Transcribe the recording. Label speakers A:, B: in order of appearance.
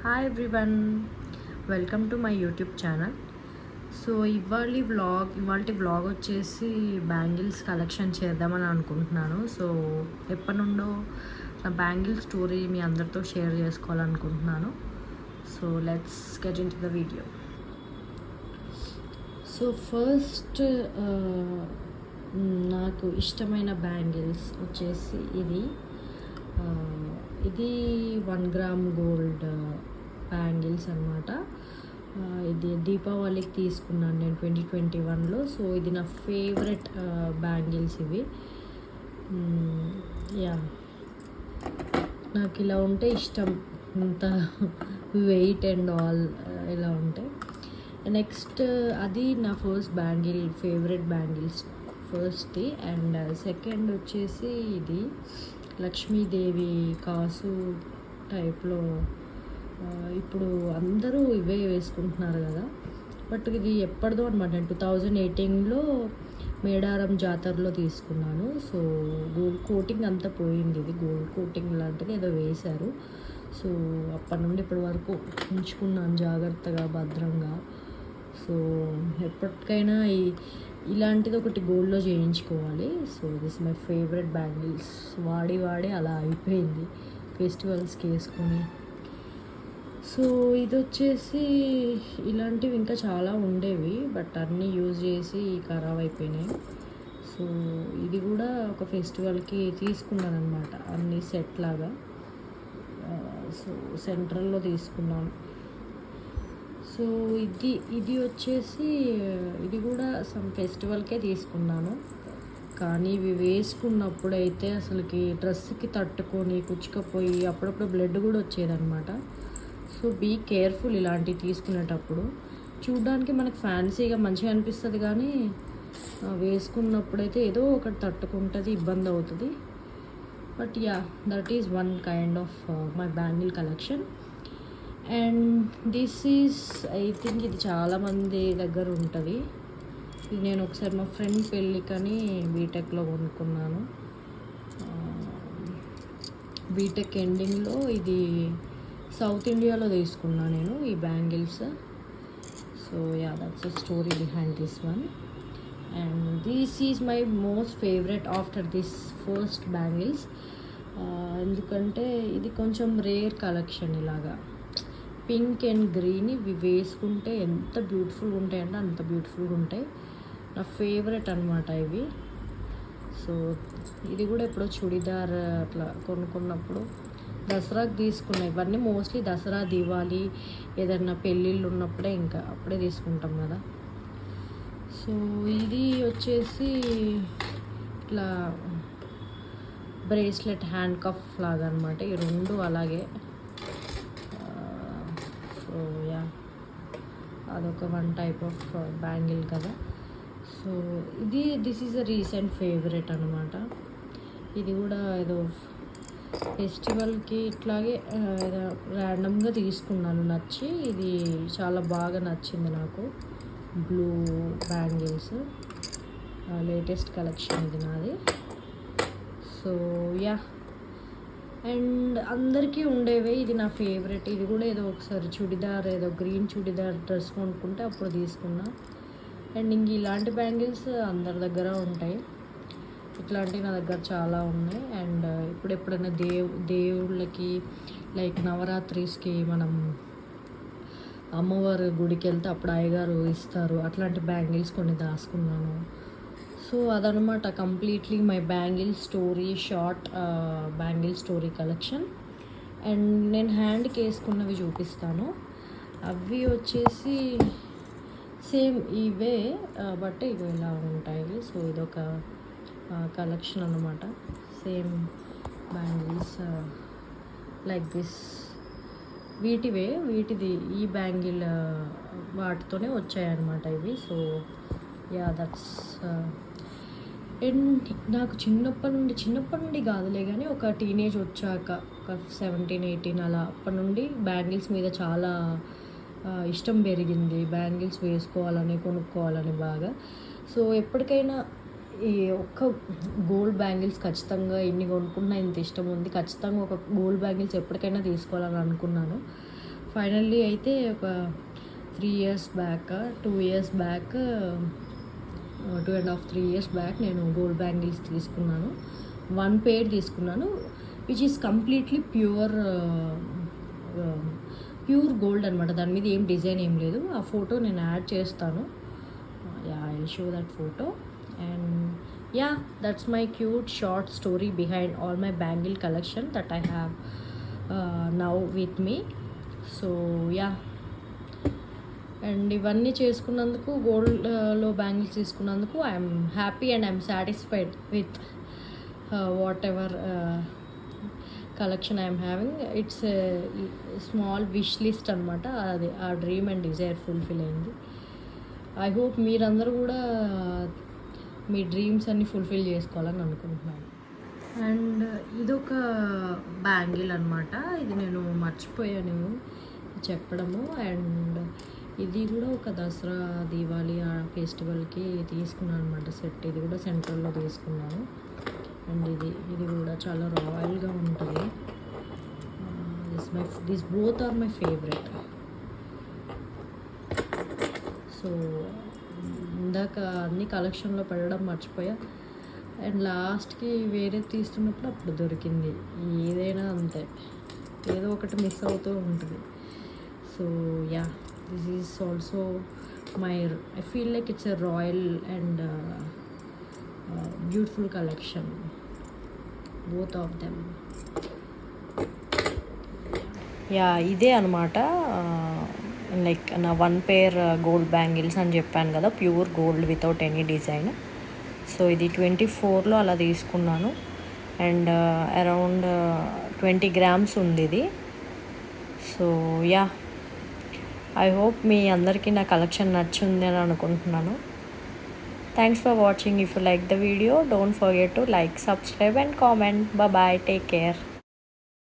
A: Hi everyone, welcome to my YouTube channel. So ఇవాళ vlog వచ్చేసి bangles collection చేద్దామని అనుకుంటున్నాను. సో ఎప్పటి నుండో నా బ్యాంగిల్ స్టోరీ మీ అందరితో షేర్ చేసుకోవాలనుకుంటున్నాను. So let's get in to the video. So first నాకు ఇష్టమైన బ్యాంగిల్స్ వచ్చేసి ఇది 1 గ్రామ్ గోల్డ్ బ్యాంగిల్స్ అనమాట. ఇది దీపావళికి తీసుకున్నాను నేను 2021లో. సో ఇది నా ఫేవరెట్ బ్యాంగిల్స్ ఇవి. నాకు ఇలా ఉంటే ఇష్టం, ఇంత వెయిట్ అండ్ ఆల్ ఇలా ఉంటాయి. నెక్స్ట్ అది నా ఫేవరెట్ బ్యాంగిల్స్ ఫస్ట్ది. అండ్ సెకండ్ వచ్చేసి ఇది లక్ష్మీదేవి కాసు టైప్లో. ఇప్పుడు అందరూ ఇవే వేసుకుంటున్నారు కదా, బట్ ఇది ఎప్పటిదో అనమాట. నేను 2018లో మేడారం జాతరలో తీసుకున్నాను. సో గోల్డ్ కోటింగ్ అంతా పోయింది, ఇది గోల్డ్ కోటింగ్ లాంటిది ఏదో వేశారు. సో అప్పటి నుండి ఇప్పటి వరకు ఉంచుకున్నాను జాగ్రత్తగా, భద్రంగా. సో ఎప్పటికైనా ఇలాంటిది ఒకటి గోల్డ్లో చేయించుకోవాలి. So this my favourite bangles. వాడి అలా అయిపోయింది ఫెస్టివల్స్కి వేసుకొని. సో ఇది వచ్చేసి ఇలాంటివి ఇంకా చాలా ఉండేవి, బట్ అన్నీ యూజ్ చేసి ఖరాబ్ అయిపోయినాయి. సో ఇది కూడా ఒక ఫెస్టివల్కి తీసుకున్నాను అనమాట, అన్ని సెట్ లాగా. సో సెంట్రల్లో తీసుకున్నాను. సో ఇది వచ్చేసి ఇది కూడా సమ్ ఫెస్టివల్కే తీసుకున్నాను. కానీ ఇవి వేసుకున్నప్పుడైతే అసలుకి డ్రెస్కి తట్టుకొని కుచ్చుకపోయి అప్పుడప్పుడు బ్లడ్ కూడా వచ్చేదన్నమాట. సో బీ కేర్ఫుల్ ఇలాంటివి తీసుకునేటప్పుడు. చూడడానికి మనకు ఫ్యాన్సీగా మంచిగా అనిపిస్తుంది, కానీ వేసుకున్నప్పుడైతే ఏదో ఒకటి తట్టుకుంటుంది, ఇబ్బంది అవుతుంది. But that is one kind of my bangle collection. And this is I think ఇది చాలామంది దగ్గర ఉంటుంది. ఇది నేను ఒకసారి మా ఫ్రెండ్ పెళ్ళికని బీటెక్లో కొనుక్కున్నాను. బీటెక్ ఎండింగ్లో ఇది సౌత్ ఇండియాలో తీసుకున్నాను నేను ఈ bangles. So that's a story behind this one. And this is my most favourite after this first bangles. ఎందుకంటే ఇది కొంచెం రేర్ కలెక్షన్. ఇలాగా పింక్ అండ్ గ్రీన్ ఇవి వేసుకుంటే ఎంత బ్యూటిఫుల్గా ఉంటాయంటే అంత బ్యూటిఫుల్గా ఉంటాయి. నా ఫేవరెట్ అనమాట ఇవి. సో ఇది కూడా ఎప్పుడో చుడిదార్ అట్లా కొనుక్కున్నప్పుడు దసరాకి తీసుకున్నాయి. ఇవన్నీ మోస్ట్లీ దసరా, దీవాలి, ఏదన్నా పెళ్ళిళ్ళు ఉన్నప్పుడే ఇంకా అప్పుడే తీసుకుంటాం కదా. సో ఇది వచ్చేసి ఇట్లా బ్రేస్లెట్, హ్యాండ్ కఫ్ లాగా అనమాట. ఈ రెండు అలాగే. సో అదొక వన్ టైప్ ఆఫ్ బ్యాంగిల్ కదా. So this is a recent favourite అనమాట. ఇది కూడా ఏదో ఫెస్టివల్కి ఇట్లాగే ర్యాండమ్గా తీసుకున్నాను, నచ్చి. ఇది చాలా బాగా నచ్చింది నాకు. బ్లూ బ్యాంగిల్స్ లేటెస్ట్ కలెక్షన్ ఇది నాది. సో అండ్ అందరికీ ఉండేవే, ఇది నా ఫేవరెట్. ఇది కూడా ఏదో ఒకసారి చుడిదార్, ఏదో గ్రీన్ చుడిదార్ డ్రెస్ కొనుక్కుంటే అప్పుడు తీసుకున్నా. అండ్ ఇంక ఇలాంటి బ్యాంగిల్స్ అందరి దగ్గర ఉంటాయి, ఇట్లాంటివి నా దగ్గర చాలా ఉన్నాయి. అండ్ ఇప్పుడు ఎప్పుడైనా దేవుళ్ళకి లైక్ నవరాత్రిస్కి మనం అమ్మవారి గుడికి వెళ్తే అప్పుడు అయ్యగారు ఇస్తారు, అట్లాంటి బ్యాంగిల్స్ కొన్ని దాచుకున్నాను. సో అదనమాట completely my bangle story, short bangle story collection. And నేను హ్యాండ్కి వేసుకున్నవి చూపిస్తాను. అవి వచ్చేసి సేమ్ ఇవే, బట్ ఇవి ఇలా ఉంటాయి. సో ఇదొక కలెక్షన్ అన్నమాట. Same bangles like this. వీటిది ఈ బ్యాంగిల్ వాటితోనే వచ్చాయన్నమాట ఇవి. So that's. అండ్ నాకు చిన్నప్పటి నుండి కాదులే, కానీ ఒక టీనేజ్ వచ్చాక ఒక 17, 18 అలా అప్పటి నుండి బ్యాంగిల్స్ మీద చాలా ఇష్టం పెరిగింది. బ్యాంగిల్స్ వేసుకోవాలని, కొనుక్కోవాలని బాగా. సో ఎప్పటికైనా ఈ ఒక్క గోల్డ్ బ్యాంగిల్స్ ఖచ్చితంగా ఎన్ని కొనుక్కున్నా ఇంత ఇష్టం ఉంది, ఖచ్చితంగా ఒక గోల్డ్ బ్యాంగిల్స్ ఎప్పటికైనా తీసుకోవాలని అనుకున్నాను. ఫైనల్లీ అయితే ఒక 3 years back 2 years back 2.5 3 years back నేను గోల్డ్ బ్యాంగిల్స్ తీసుకున్నాను. 1 పెయిర్ తీసుకున్నాను which is completely pure gold అనమాట. దాని మీద ఏం డిజైన్ ఏం లేదు. ఆ ఫోటో నేను యాడ్ చేస్తాను. I will show that photo. And that's my cute short story behind all my bangle collection that I have now with me. So and ఇవన్నీ చేసుకున్నందుకు గోల్డ్లో బ్యాంగిల్స్ తీసుకున్నందుకు I'm happy and I'm satisfied with what ever collection I'm having. It's small wish list అనమాట. అది ఆ dream and desire fulfil అయింది. I hope మీరందరూ కూడా మీ డ్రీమ్స్ అన్నీ ఫుల్ఫిల్ చేసుకోవాలని అనుకుంటున్నాను. అండ్ ఇదొక బ్యాంగిల్ అనమాట. ఇది నేను మర్చిపోయాను చెప్పడము. అండ్ ఇది కూడా ఒక దసరా దీవాలి ఆ ఫెస్టివల్కి తీసుకున్నాను అనమాట సెట్. ఇది కూడా సెంట్రల్లో తీసుకున్నాను. అండ్ ఇది కూడా చాలా రాయల్గా ఉంటుంది. This both are my favourite. So ఇందాక అన్ని కలెక్షన్లో పెట్టడం మర్చిపోయా. అండ్ లాస్ట్కి వేరే తీస్తున్నప్పుడు అప్పుడు దొరికింది. ఏదైనా అంతే, ఏదో ఒకటి మిస్ అవుతూ ఉంటుంది. So this is also I feel like it's a royal and beautiful collection, both of them. ఇదే అనమాట లైక్ నా 1 పెయిర్ గోల్డ్ బ్యాంగిల్స్ అని చెప్పాను కదా, pure gold without any design. So ఇది 24లో అలా తీసుకున్నాను. అండ్ అరౌండ్ 20 grams ఉంది ఇది. సో ఐ హోప్ మీ అందరికీ నా కలెక్షన్ నచ్చింది అని అనుకుంటున్నాను. Thanks for watching. If you like the video, don't forget to like, subscribe and comment. Bye, take care.